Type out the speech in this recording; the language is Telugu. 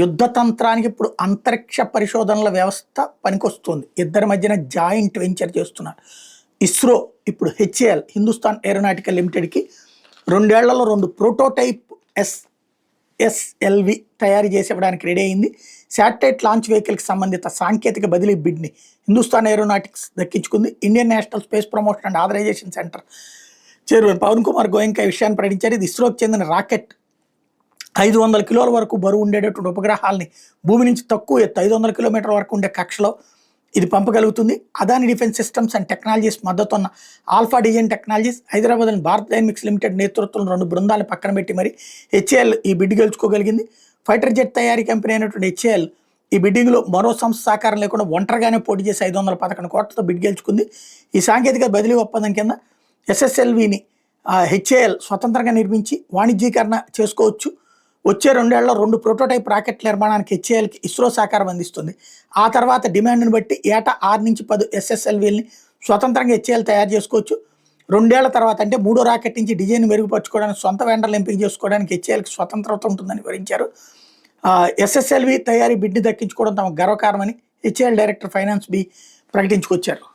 యుద్ధ తంత్రానికి ఇప్పుడు అంతరిక్ష పరిశోధనల వ్యవస్థ పనికొస్తుంది. ఇద్దరి మధ్యన జాయింట్ వెంచర్ చేస్తున్నారు. ఇస్రో ఇప్పుడు హెచ్ఏఎల్ హిందుస్థాన్ ఏరోనాటికల్ లిమిటెడ్కి 2 ఏళ్లలో 2 ప్రోటోటైప్ ఎస్ఎస్ఎల్వి తయారు చేసి ఇవ్వడానికి రెడీ అయింది. శాటిలైట్ లాంచ్ వెహికల్కి సంబంధిత సాంకేతిక బదిలీ బిడ్ని హిందుస్థాన్ ఏరోనాటిక్స్ దక్కించుకుంది. Indian national space promotion and authorisation centre chairman Pawan Kumar Goenka ఈ విషయాన్ని ప్రకటించారు. ఇది ఇస్రోకి చెందిన రాకెట్ 500 కిలోల వరకు బరువు ఉండేటటువంటి ఉపగ్రహాలని భూమి నుంచి తక్కువ ఎత్తు 500 కిలోమీటర్ల వరకు ఉండే కక్షలో ఇది పంపగలుగుతుంది. Adani defence systems and technologies మద్దతు ఉన్న ఆల్ఫా డిజైన్ టెక్నాలజీస్, హైదరాబాద్లోని భారత్ డైనమిక్స్ లిమిటెడ్ నేతృత్వంలో 2 బృందాలను పక్కన పెట్టి మరి హెచ్ఏఎల్ ఈ బిడ్ గెలుచుకోగలిగింది. ఫైటర్ జెట్ తయారీ కంపెనీ అయినటువంటి హెచ్ఏఎల్ ఈ బిడ్డింగ్లో మరో సంస్థ సహకారం లేకుండా ఒంటరిగానే పోటీ చేసి 511 కోట్లతో బిడ్ గెలుచుకుంది. ఈ సాంకేతిక బదిలీ ఒప్పందం కింద ఎస్ఎస్ఎల్విని హెచ్ఏఎల్ స్వతంత్రంగా నిర్మించి వాణిజ్యీకరణ చేసుకోవచ్చు. వచ్చే 2 ఏళ్లలో 2 ప్రోటోటైప్ రాకెట్ నిర్మాణానికి హెచ్ఏఎల్కి ఇస్రో సహకారం అందిస్తుంది. ఆ తర్వాత డిమాండ్ని బట్టి ఏటా 6 నుంచి 10 ఎస్ఎస్ఎల్వీలని స్వతంత్రంగా హెచ్ఏఎల్ తయారు చేసుకోవచ్చు. 2 ఏళ్ల తర్వాత అంటే 3వ రాకెట్ నుంచి డిజైన్ మెరుగుపరచుకోవడానికి సొంత వెండర్లు ఎంపిక చేసుకోవడానికి హెచ్ఏఎల్కి స్వతంత్రత ఉంటుందని వివరించారు. ఎస్ఎస్ఎల్వి తయారీ బిడ్ని దక్కించుకోవడం తమ గర్వకారణమని హెచ్ఏఎల్ డైరెక్టర్ ఫైనాన్స్ బి ప్రకటించుకొచ్చారు.